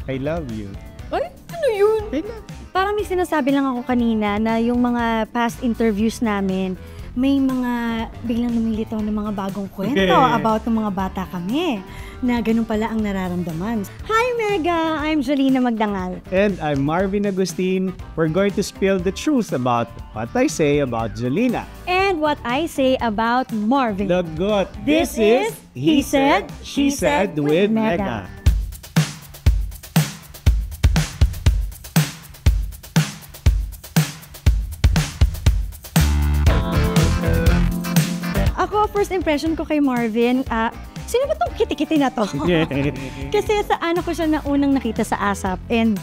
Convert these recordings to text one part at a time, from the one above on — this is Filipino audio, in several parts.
I love you. Ay, ano yun? I love you. Parang may sinasabi lang ako kanina na yung mga past interviews namin, may mga biglang lumilitaw ng mga bagong kwento about ng mga bata kami na ganun pala ang nararamdaman. Hi Mega! I'm Jolina Magdangal. And I'm Marvin Agustin. We're going to spill the truth about what I say about Jolina. And what I say about Marvin. Lagot. This is He Said, She Said with Mega. Ako, first impression ko kay Marvin, sino ba itong kiti-kiti na to? Kasi sa ano ko siya na unang nakita sa ASAP and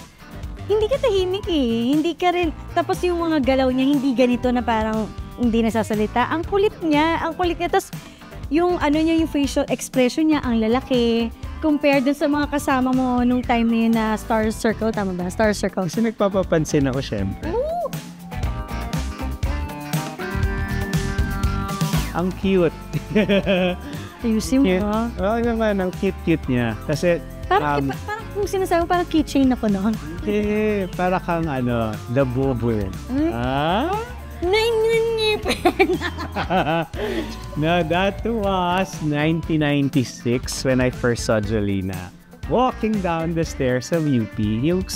hindi ka tahimik eh. Hindi ka rin, tapos yung mga galaw niya, hindi ganito na parang hindi nasasalita. Ang kulit niya. Tapos yung ano niya, yung facial expression niya, ang lalaki. Compared dun sa mga kasama mo nung time na yun na Star Circle, tama ba? Star Circle. Kasi nagpapapansin ako syempre. Ang cute. Ayusin mo ha? Oo naman, ang cute-cute niya. Kasi, parang kung sinasabi, parang keychain ako noon. para kang the bubble. No, that was 1996 when I first saw Jolina. Walking down the stairs of UP. Yung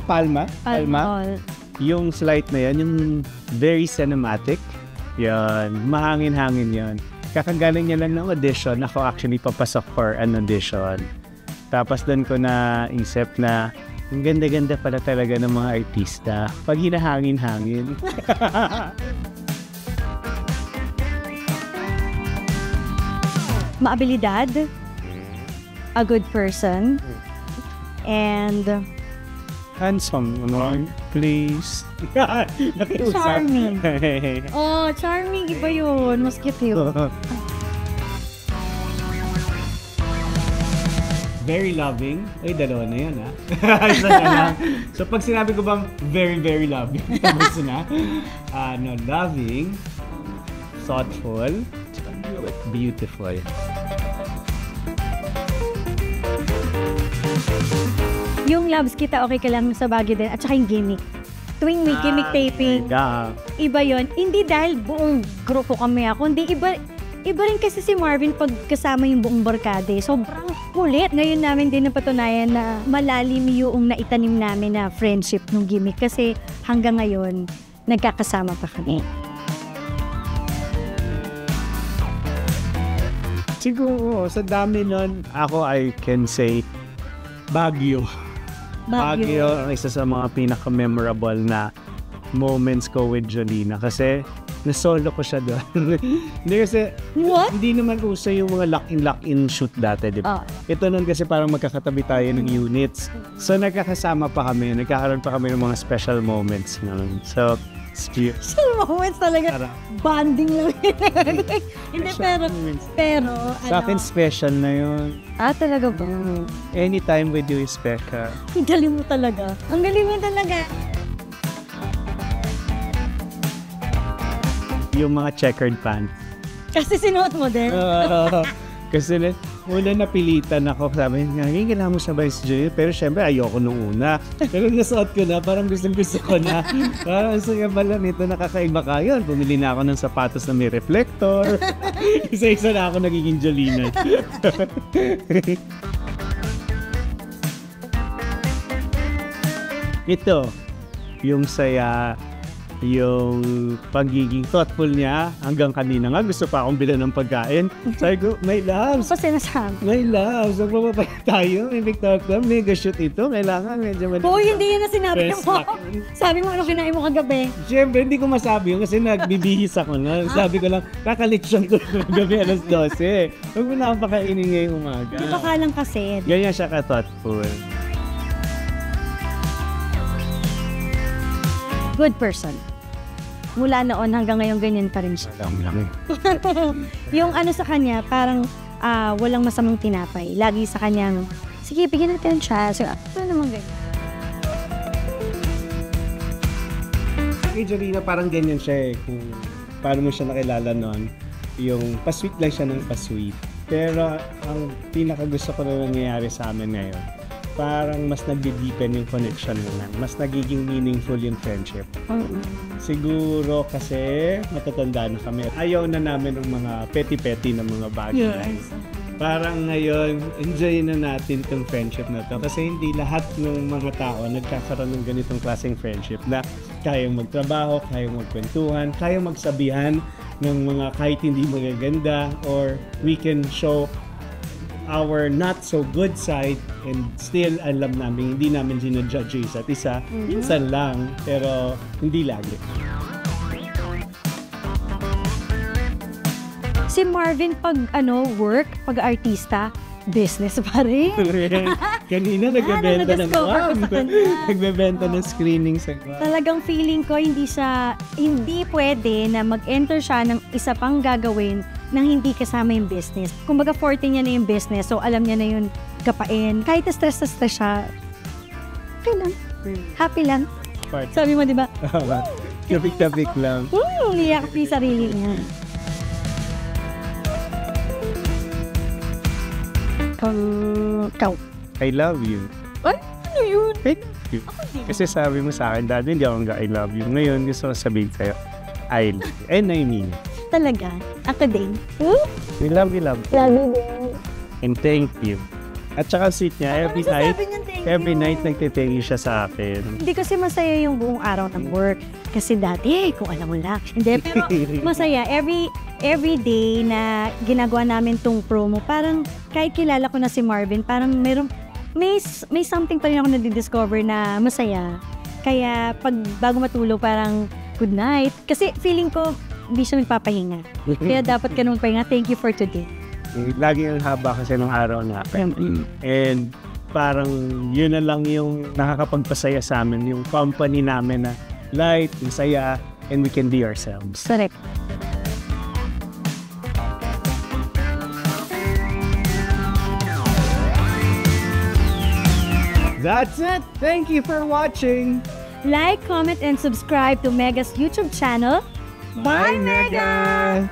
Palma? Yung slide na yan, yung very cinematic. Yan, mahangin-hangin yan. Kakagaling niya lang ng audition. Ako actually papasok for an audition. Tapos doon ko na isip na ang ganda-ganda pala talaga ng mga artista. Pag hinahangin-hangin. Maabilidad, a good person, and handsome, please. Charming. Oh, charming. Iba yun. Mas cute yun. Very loving. Ay, dalawa na yan, ha? Isa na lang. So, pag sinabi ko bang very, very loving, tapos na, loving, thoughtful, beautiful. Yung Loves Kita, okay ka lang sa Baguio din. At saka yung gimmick. Tuwing may gimmick taping, iba yon. Hindi dahil buong grupo kami ako. Hindi, iba rin kasi si Marvin pag kasama yung buong barkade. Sobrang kulit. Ngayon namin din napatunayan na malalim yung naitanim namin na friendship nung gimmick. Kasi hanggang ngayon, nagkakasama pa kami. Siguro, sa dami nun, ako I can say, Baguio ang isa sa mga pinaka-memorable na moments ko with Jolina kasi nasolo ko siya doon. Hindi kasi, hindi naman uso yung mga lock-in shoot dati, di ba? Ito nun kasi parang magkakatabi tayo ng units. So nagkakasama pa kami, nagkakaroon pa kami ng mga special moments nun. So, special moments talaga. Bonding lang. Hindi, pero sa akin special na yun. Talaga ba? Anytime with you is special. Ang galing mo talaga. Ang galing mo talaga. Yung mga checkered pants. Kasi sinuot mo din? Kasi una napilitan ako. Sabi nga, kailangan mo sabay si Joy. Pero syempre, ayoko nung una. Pero nasuot ko na, parang gusto ko na. Parang saya pala nito, nakakaiba ka yun. Pumili na ako ng sapatos na may reflector. Isa-isa na ako nagiging Jolina. Ito, yung saya, yung pagiging thoughtful niya hanggang kanina nga gusto pa akong bilan ng pagkain. Sabi ko, my loves. Ano sinasabi? My loves, magpapapaya tayo. May Victor Club, mega shoot ito. Kailangan medyo hindi yun na sinabi mo. Sabi mo, ano kinain mo kagabi? Siyempre, hindi ko masabi yun kasi nagbibihis ako na. Sabi ko lang, kakalitsyon ko kagabi alas 12. Huwag mo na akong pakainin ngayong umaga. Hindi pa ka lang kasi. Ganyan siya ka-thoughtful. Good person. Mula noon hanggang ngayon, ganyan pa rin siya. Yung sa kanya, parang walang masamang tinapay. Lagi sa kanyang, sige, bigyan natin siya. So, naman ganyan. Kay Jolina, parang ganyan siya kung paano mo siya nakilala noon. Yung pasweet lang siya ng pasweet. Pero ang pinakagusto ko na nangyayari sa amin ngayon, parang mas nagdi-deepen yung connection naman. Mas nagiging meaningful yung friendship. Siguro kasi matatanda na kami. Ayaw na namin ng mga petty-petty na mga bagay. Yes. Parang ngayon, enjoy na natin itong friendship na to. Kasi hindi lahat ng mga tao nagkakaroon ng ganitong klaseng friendship na kayang magtrabaho, kayang magkwentuhan, kayang magsabihan ng mga kahit hindi magaganda, or we can show our not so good side and still alam namin, hindi namin sinajudge yung isa't isa. Minsan lang, pero hindi lagi. Si Marvin, pag work, pag artista, business pa rin. Kanina nagbebenta ng nagbebenta ng screening sa Talagang feeling ko hindi pwede na mag-enter siya ng isa pang gagawin nang hindi kasama yung business. Kumbaga 40 niya na yung business, so alam niya na yung kapain. Kahit na stress siya, okay lang. Happy lang. Sabi mo, di ba? Tapik-tapik lang. Niyak yung sarili niya. Ikaw. I love you. Ay, ano yun? I love you. Kasi sabi mo sa akin, dati hindi ako I love you. Ngayon, gusto ko sabihin sa'yo, I love you. And I mean it. Talaga? Ako din. We love you, love you. Love you din. And thank you. At saka sweet niya, every night nagtithank you siya sa akin. Hindi kasi masaya yung buong araw ng work. Kasi dati, kung alam mo lang. Hindi, pero masaya. Every day na ginagawa namin tong promo, parang kahit kilala ko na si Marvin, parang may something pa rin ako nadidiscover na masaya. Kaya bago matulog, parang good night. Kasi feeling ko, hindi siya nagpapahinga. Kaya dapat ka nung pahinga. Thank you for today. Lagi ang haba kasi ng araw natin. And parang yun na lang yung nakakapagpasaya sa amin, yung company namin na light, masaya, and we can be ourselves. Correct. That's it! Thank you for watching! Like, comment, and subscribe to Mega's YouTube channel. Bye, Mega!